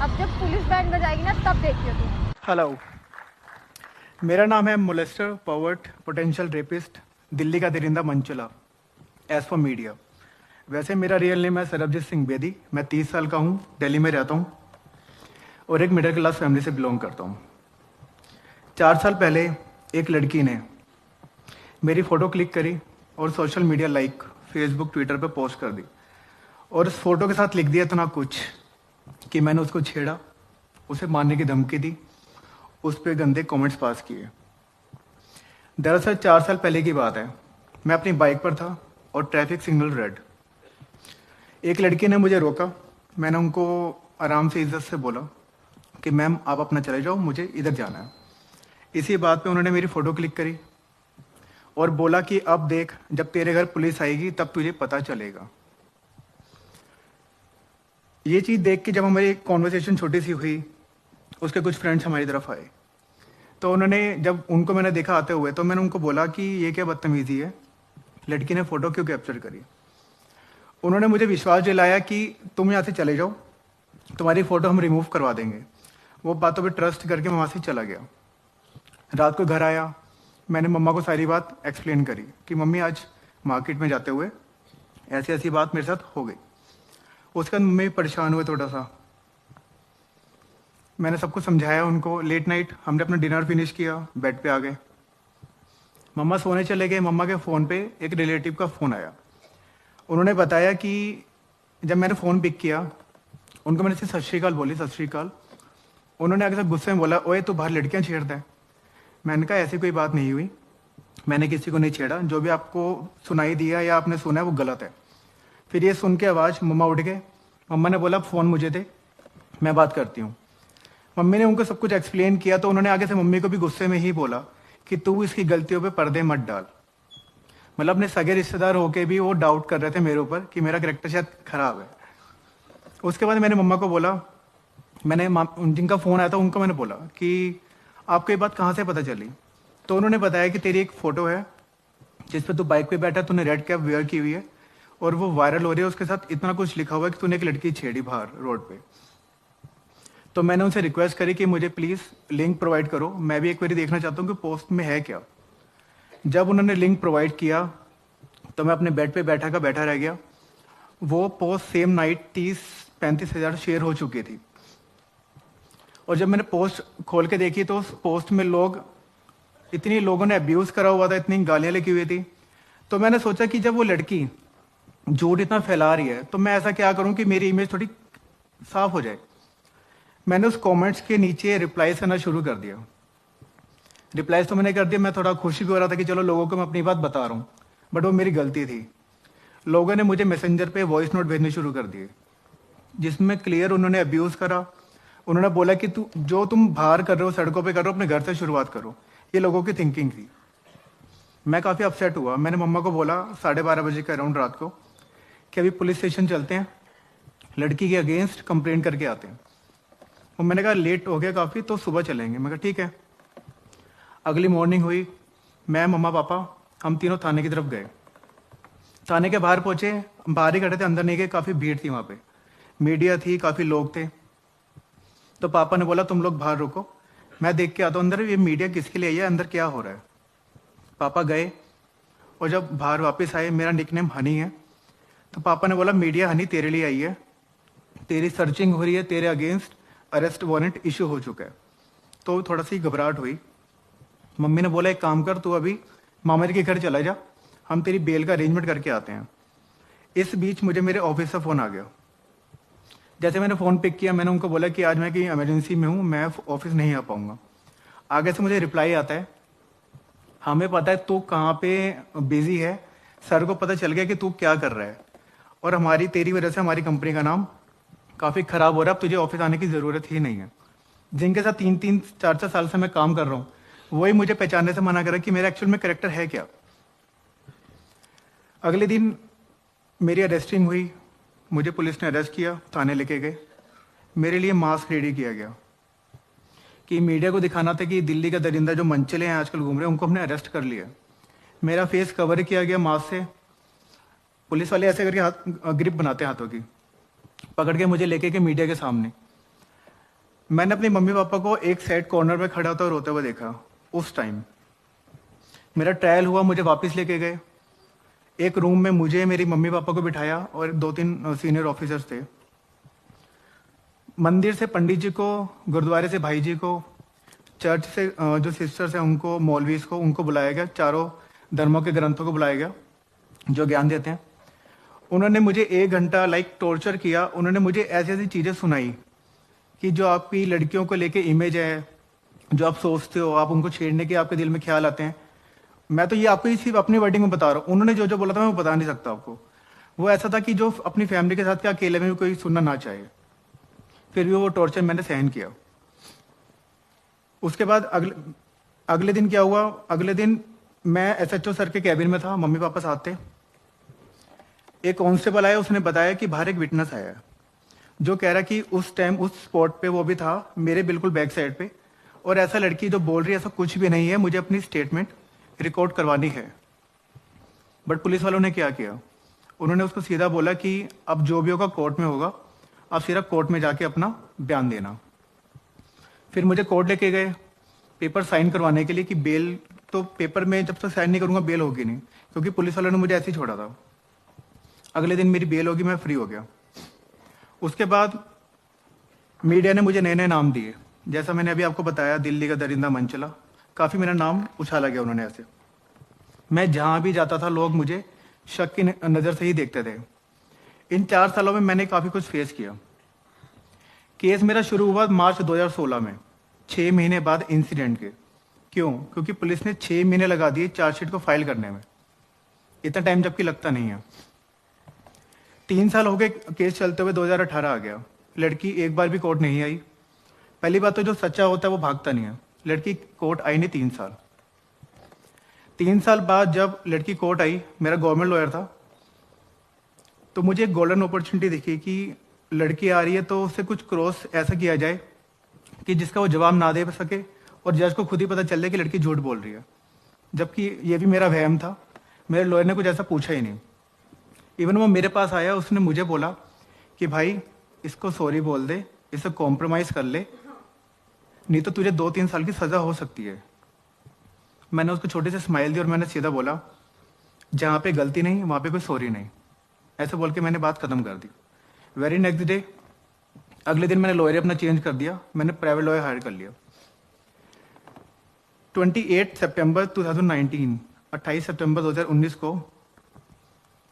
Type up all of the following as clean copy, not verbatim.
अब जब police band बजाएगी ना तब देखियो तुम। हेलो, मेरा नाम है मोलेस्टर पॉवर्ट पोटेंशियल रेपिस्ट दिल्ली का दरिंदा मंचुला एज फॉर मीडिया। वैसे मेरा रियल नेम है सरबजीत सिंह बेदी। मैं 30 साल का हूँ, दिल्ली में रहता हूँ और एक मिडिल क्लास फैमिली से बिलोंग करता हूँ। 4 साल पहले एक लड़की ने मेरी फ़ोटो क्लिक करी और social media like Facebook Twitter पे पोस्ट कर दी और उस फोटो के साथ लिख दिया इतना कुछ कि मैंने उसको छेड़ा, उसे मारने की धमकी दी, उस पर गंदे कमेंट्स पास किए। दरअसल 4 साल पहले की बात है। मैं अपनी बाइक पर था और ट्रैफिक सिग्नल रेड। एक लड़की ने मुझे रोका। मैंने उनको आराम से इज्जत से बोला कि मैम आप अपना चले जाओ, मुझे इधर जाना है। इसी बात पे उन्होंने मेरी फ़ोटो क्लिक करी और बोला कि अब देख, जब तेरे घर पुलिस आएगी तब तुझे पता चलेगा। ये चीज़ देख के जब हमारी कॉन्वर्सेशन छोटी सी हुई, उसके कुछ फ्रेंड्स हमारी तरफ आए तो जब उनको मैंने देखा आते हुए तो मैंने उनको बोला कि ये क्या बदतमीज़ी है, लड़की ने फ़ोटो क्यों कैप्चर करी। उन्होंने मुझे विश्वास दिलाया कि तुम यहाँ से चले जाओ, तुम्हारी फ़ोटो हम रिमूव करवा देंगे। वो बातों पे ट्रस्ट करके मैं वहाँ से चला गया। रात को घर आया, मैंने मम्मा को सारी बात एक्सप्लेन करी कि मम्मी आज मार्केट में जाते हुए ऐसी ऐसी बात मेरे साथ हो गई। उसके बाद मम्मी परेशान हुए थोड़ा सा। मैंने सबको समझाया उनको। लेट नाइट हमने अपना डिनर फिनिश किया, बेड पे आ गए। मम्मा सोने चले गए। मम्मा के फ़ोन पे एक रिलेटिव का फ़ोन आया। उन्होंने बताया कि जब मैंने फ़ोन पिक किया, उनको मैंने सिर्फ सत श्री अकाल बोली, सत श्री अकाल। उन्होंने आगे से गुस्से में बोला, ओए तू बाहर लड़कियां छेड़ता है। मैंने कहा ऐसी कोई बात नहीं हुई, मैंने किसी को नहीं छेड़ा, जो भी आपको सुनाई दिया या आपने सुना है वो गलत है। फिर ये सुन के आवाज़ मम्मा उठ गए। मम्मा ने बोला फ़ोन मुझे दे, मैं बात करती हूँ। मम्मी ने उनको सब कुछ एक्सप्लेन किया तो उन्होंने आगे से मम्मी को भी गुस्से में ही बोला कि तू इसकी गलतियों पे पर्दे मत डाल। मतलब अपने सगे रिश्तेदार होके भी वो डाउट कर रहे थे मेरे ऊपर कि मेरा कैरेक्टर शायद खराब है। उसके बाद मैंने मम्मा को बोला, जिनका फ़ोन आया था उनको मैंने बोला कि आपको ये बात कहाँ से पता चली। तो उन्होंने बताया कि तेरी एक फ़ोटो है जिस पर तू बाइक पे बैठा, तूने रेड कैप वेयर की हुई है और वो वायरल हो रही है। उसके साथ इतना कुछ लिखा हुआ है कि तूने एक लड़की छेड़ी बाहर रोड पे। तो मैंने उनसे रिक्वेस्ट करी कि मुझे प्लीज़ लिंक प्रोवाइड करो, मैं भी एक बार देखना चाहता हूँ कि पोस्ट में है क्या। जब उन्होंने लिंक प्रोवाइड किया तो मैं अपने बेड पे बैठा रह गया। वो पोस्ट सेम नाइट 30-35 हज़ार शेयर हो चुकी थी। और जब मैंने पोस्ट खोल के देखी तो उस पोस्ट में इतनी लोगों ने अब्यूज़ करा हुआ था, इतनी गालियाँ लिखी हुई थी। तो मैंने सोचा कि जब वो लड़की झूठ इतना फैला रही है तो मैं ऐसा क्या करूं कि मेरी इमेज थोड़ी साफ हो जाए। मैंने उस कमेंट्स के नीचे रिप्लाईज करना शुरू कर दिया। रिप्लाईज तो मैंने कर दिया, मैं थोड़ा खुशी भी हो रहा था कि चलो लोगों को मैं अपनी बात बता रहा हूँ, बट वो मेरी गलती थी। लोगों ने मुझे मैसेंजर पे वॉइस नोट भेजने शुरू कर दिए जिसमें क्लियर उन्होंने अब्यूज़ करा। उन्होंने बोला कि तुम बाहर कर रहे हो, सड़कों पे कर रहे हो, अपने घर से शुरुआत करो। ये लोगों की थिंकिंग थी। मैं काफ़ी अपसेट हुआ। मैंने मम्मा को बोला 12:30 बजे के अराउंड रात को कि अभी पुलिस स्टेशन चलते हैं, लड़की के अगेंस्ट कंप्लेंट करके आते हैं। और मैंने कहा लेट हो गया काफ़ी, तो सुबह चलेंगे। मैं कहा ठीक है। अगली मॉर्निंग हुई, मैं मम्मा पापा हम तीनों थाने की तरफ गए। थाने के बाहर पहुंचे, बाहर ही खड़े थे, अंदर नहीं गए। काफ़ी भीड़ थी वहाँ पे, मीडिया थी, काफ़ी लोग थे। तो पापा ने बोला तुम लोग बाहर रुको, मैं देख के आता हूँ अंदर ये मीडिया किसके लिए आई है, अंदर क्या हो रहा है। पापा गए और जब बाहर वापस आए, मेरा निकनेम हनी है, तो पापा ने बोला मीडिया हनी तेरे लिए आई है, तेरी सर्चिंग हो रही है, तेरे अगेंस्ट अरेस्ट वारंट इशू हो चुका है। तो थोड़ा सी घबराहट हुई। मम्मी ने बोला एक काम कर, तू अभी मामा जी के घर चला जा, हम तेरी बेल का अरेंजमेंट करके आते हैं। इस बीच मुझे मेरे ऑफिस से फ़ोन आ गया। जैसे मैंने फ़ोन पिक किया, मैंने उनको बोला कि आज मैं कहीं इमरजेंसी में हूँ, मैं ऑफिस नहीं आ पाऊँगा। आगे से मुझे रिप्लाई आता है, हमें पता है तू कहाँ पे बिजी है, सर को पता चल गया कि तू क्या कर रहा है और तेरी वजह से हमारी कंपनी का नाम काफ़ी ख़राब हो रहा है, अब तुझे ऑफिस आने की ज़रूरत ही नहीं है। जिनके साथ 3-4 साल से मैं काम कर रहा हूँ वही मुझे पहचानने से मना कर रहा है कि मेरा एक्चुअल में करेक्टर है क्या। अगले दिन मेरी अरेस्टिंग हुई, मुझे पुलिस ने अरेस्ट किया, थाने लेके गए। मेरे लिए मास्क रेडी किया गया कि मीडिया को दिखाना था कि दिल्ली का दरिंदा जो मंचले हैं आजकल घूम रहे हैं, उनको हमने अरेस्ट कर लिया। मेरा फेस कवर किया गया मास्क से। पुलिस वाले ऐसे करके हाथ ग्रिप बनाते हैं हाथों की, पकड़ के मुझे लेके गए मीडिया के सामने। मैंने अपनी मम्मी पापा को एक साइड कॉर्नर में खड़ा होता रोते हुए देखा। उस टाइम मेरा ट्रायल हुआ, मुझे वापस लेके गए। एक रूम में मुझे, मेरी मम्मी पापा को बिठाया और 2-3 सीनियर ऑफिसर्स थे। मंदिर से पंडित जी को, गुरुद्वारे से भाई जी को, चर्च से जो सिस्टर्स हैं उनको, मौलवीज को, उनको बुलाया गया। चारों धर्मों के ग्रंथों को बुलाया गया जो ज्ञान देते हैं। उन्होंने मुझे 1 घंटा टॉर्चर किया। उन्होंने मुझे ऐसी ऐसी चीज़ें सुनाई कि जो आपकी लड़कियों को लेके इमेज है, जो आप सोचते हो, आप उनको छेड़ने के आपके दिल में ख्याल आते हैं। मैं तो ये आपको सिर्फ अपनी वर्डिंग में बता रहा हूँ। उन्होंने जो जो बोला था मैं वो बता नहीं सकता आपको। वो ऐसा था कि जो अपनी फैमिली के साथ क्या अकेले में भी कोई सुनना ना चाहे। फिर भी वो टॉर्चर मैंने सहन किया। उसके बाद अगले दिन क्या हुआ? अगले दिन मैं एसएचओ सर के कैबिन में था, मम्मी पापा साथ थे। एक कांस्टेबल आया, उसने बताया कि बाहर एक विटनेस आया है जो कह रहा कि उस टाइम उस स्पॉट पे वो भी था, मेरे बिल्कुल बैक साइड पे, और ऐसा लड़की जो बोल रही है ऐसा कुछ भी नहीं है, मुझे अपनी स्टेटमेंट रिकॉर्ड करवानी है। बट पुलिस वालों ने क्या किया? उन्होंने उसको सीधा बोला कि अब जो भी होगा कोर्ट में होगा, आप सीधा कोर्ट में जाके अपना बयान देना। फिर मुझे कोर्ट लेके गए पेपर साइन करवाने के लिए कि बेल, तो पेपर में जब तक साइन नहीं करूंगा बेल होगी नहीं, क्योंकि पुलिस वालों ने मुझे ऐसे ही छोड़ा था। अगले दिन मेरी बेल होगी, मैं फ्री हो गया। उसके बाद मीडिया ने मुझे नए नए नाम दिए। जैसा मैंने अभी आपको बताया, दिल्ली का दरिंदा मंचला, काफ़ी मेरा नाम उछाला गया उन्होंने ऐसे। मैं जहाँ भी जाता था लोग मुझे शक की नज़र से ही देखते थे। इन 4 सालों में मैंने काफ़ी कुछ फेस किया। केस मेरा शुरू हुआ मार्च 2016 में, 6 महीने बाद इंसिडेंट के। क्यों? क्योंकि पुलिस ने 6 महीने लगा दिए चार्जशीट को फाइल करने में। इतना टाइम जबकि लगता नहीं है। 3 साल हो गए केस चलते हुए, 2018 आ गया। लड़की एक बार भी कोर्ट नहीं आई। पहली बात तो जो सच्चा होता है वो भागता नहीं है। लड़की कोर्ट आई नहीं 3 साल। 3 साल बाद जब लड़की कोर्ट आई, मेरा गवर्नमेंट लॉयर था, तो मुझे एक गोल्डन अपॉर्चुनिटी दिखी कि लड़की आ रही है तो उससे कुछ क्रॉस ऐसा किया जाए कि जिसका वो जवाब ना दे सके और जज को खुद ही पता चल जाए कि लड़की झूठ बोल रही है। जबकि ये भी मेरा वहम था। मेरे लॉयर ने कुछ ऐसा पूछा ही नहीं। इवन वो मेरे पास आया, उसने मुझे बोला कि भाई इसको सॉरी बोल दे, इसे कॉम्प्रोमाइज़ कर ले, नहीं तो तुझे 2-3 साल की सज़ा हो सकती है। मैंने उसको छोटे से स्माइल दी और मैंने सीधा बोला, जहाँ पे गलती नहीं वहाँ पे कोई सॉरी नहीं। ऐसे बोल के मैंने बात ख़त्म कर दी। वेरी नेक्स्ट डे, अगले दिन मैंने लॉयर अपना चेंज कर दिया, मैंने प्राइवेट लॉयर हायर कर लिया। 28 सितंबर 2019, 28 सितंबर 2019 को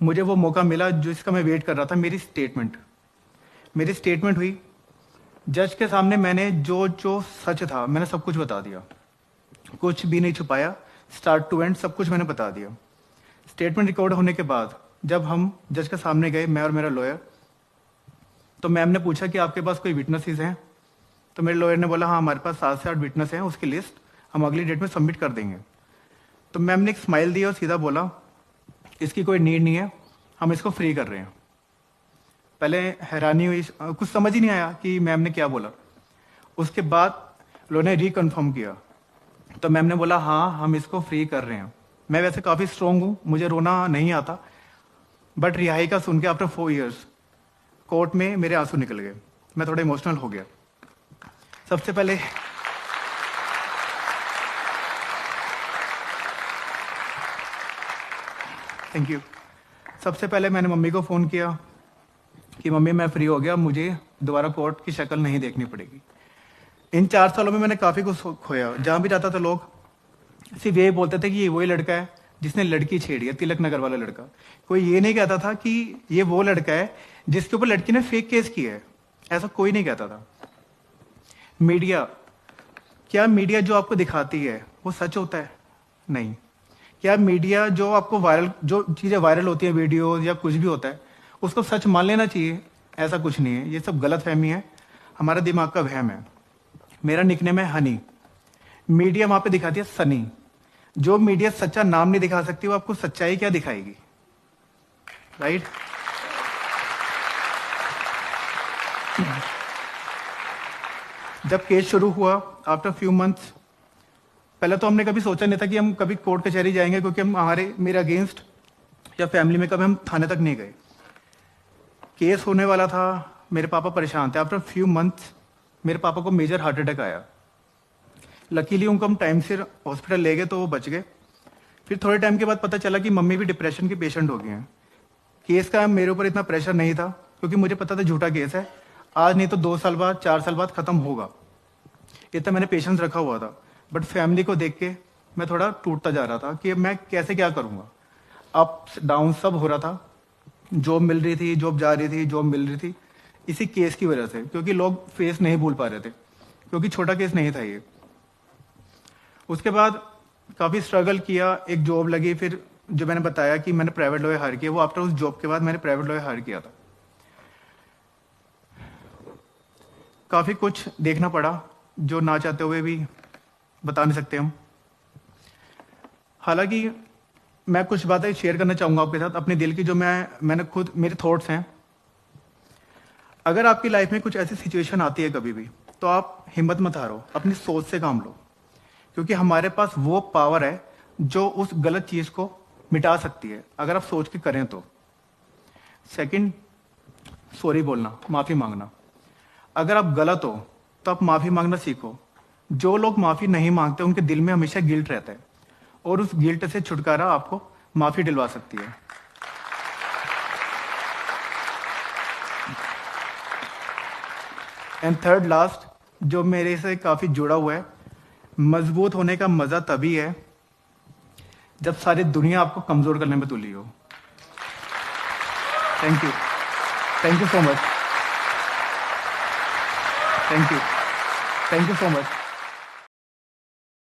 मुझे वो मौका मिला जिसका मैं वेट कर रहा था। मेरी स्टेटमेंट हुई जज के सामने। मैंने जो जो सच था मैंने सब कुछ बता दिया, कुछ भी नहीं छुपाया। स्टार्ट टू एंड सब कुछ मैंने बता दिया। स्टेटमेंट रिकॉर्ड होने के बाद जब हम जज के सामने गए, मैं और मेरा लॉयर, तो मैम ने पूछा कि आपके पास कोई विटनेसेस हैं? तो मेरे लॉयर ने बोला हाँ, हमारे पास 7 से 8 विटनेस हैं, उसकी लिस्ट हम अगली डेट में सबमिट कर देंगे। तो मैम ने एक स्माइल दी और सीधा बोला, इसकी कोई नीड नहीं है, हम इसको फ्री कर रहे हैं। पहले हैरानी हुई, कुछ समझ ही नहीं आया कि मैम ने क्या बोला। उसके बाद लोगों ने रिकन्फर्म किया, तो मैम ने बोला हाँ, हम इसको फ्री कर रहे हैं। मैं वैसे काफ़ी स्ट्रॉन्ग हूँ, मुझे रोना नहीं आता, बट रिहाई का सुन के आफ्टर 4 ईयर्स कोर्ट में मेरे आंसू निकल गए। मैं थोड़ा इमोशनल हो गया। सबसे पहले थैंक यू। सबसे पहले मैंने मम्मी को फ़ोन किया कि मम्मी मैं फ्री हो गया, मुझे दोबारा कोर्ट की शक्ल नहीं देखनी पड़ेगी। इन 4 सालों में मैंने काफ़ी कुछ खोया। जहाँ भी जाता था लोग सिर्फ यही बोलते थे कि ये वही लड़का है जिसने लड़की छेड़ी है, तिलक नगर वाला लड़का। कोई ये नहीं कहता था कि ये वो लड़का है जिसके ऊपर लड़की ने फेक केस किया है। ऐसा कोई नहीं कहता था। मीडिया, क्या मीडिया जो आपको दिखाती है वो सच होता है? नहीं। क्या मीडिया जो आपको वायरल, जो चीज़ें वायरल होती है, वीडियो या कुछ भी होता है, उसको सच मान लेना चाहिए? ऐसा कुछ नहीं है। ये सब गलत फहमी है, हमारा दिमाग का वहम है। मेरा निकनेम है हनी। मीडिया वहाँ पे दिखाती है सनी। जो मीडिया सच्चा नाम नहीं दिखा सकती वो आपको सच्चाई क्या दिखाएगी? राइट? जब केस शुरू हुआ आफ्टर फ्यू मंथ्स, पहले तो हमने कभी सोचा नहीं था कि हम कभी कोर्ट कचहरी जाएंगे, क्योंकि मेरे अगेंस्ट या फैमिली में कभी हम थाने तक नहीं गए। केस होने वाला था, मेरे पापा परेशान थे। आफ्टर फ्यू मंथ्स मेरे पापा को मेजर हार्ट अटैक आया। लकीली उनको हम टाइम से हॉस्पिटल ले गए तो वो बच गए। फिर थोड़े टाइम के बाद पता चला कि मम्मी भी डिप्रेशन के पेशेंट हो गए हैं। केस का मेरे ऊपर इतना प्रेशर नहीं था क्योंकि मुझे पता था झूठा केस है, आज नहीं तो 2 साल बाद 4 साल बाद खत्म होगा, इतना मैंने पेशेंस रखा हुआ था। बट फैमिली को देख के मैं थोड़ा टूटता जा रहा था कि मैं कैसे क्या करूँगा। अप्स डाउन सब हो रहा था, जॉब मिल रही थी, जॉब जा रही थी, जॉब मिल रही थी, इसी केस की वजह से, क्योंकि लोग फेस नहीं भूल पा रहे थे, क्योंकि छोटा केस नहीं था ये। उसके बाद काफ़ी स्ट्रगल किया, एक जॉब लगी, फिर जो मैंने बताया कि मैंने प्राइवेट लॉयर हायर किया, वो आफ्टर उस जॉब के बाद मैंने प्राइवेट लॉयर हायर किया था। काफ़ी कुछ देखना पड़ा जो ना चाहते हुए भी बता नहीं सकते हम। हालांकि मैं कुछ बातें शेयर करना चाहूँगा आपके साथ अपने दिल की, जो मैंने खुद, मेरे थॉट्स हैं। अगर आपकी लाइफ में कुछ ऐसी सिचुएशन आती है कभी भी, तो आप हिम्मत मत हारो, अपनी सोच से काम लो, क्योंकि हमारे पास वो पावर है जो उस गलत चीज़ को मिटा सकती है, अगर आप सोच के करें तो। सेकंड, सॉरी बोलना, माफ़ी मांगना। अगर आप गलत हो तो आप माफ़ी मांगना सीखो। जो लोग माफ़ी नहीं मांगते उनके दिल में हमेशा गिल्ट रहता है, और उस गिल्ट से छुटकारा आपको माफ़ी दिलवा सकती है। एंड थर्ड लास्ट, जो मेरे से काफ़ी जुड़ा हुआ है, मजबूत होने का मज़ा तभी है जब सारी दुनिया आपको कमज़ोर करने में तुली हो। Thank you, thank you so much, thank you, thank you so much.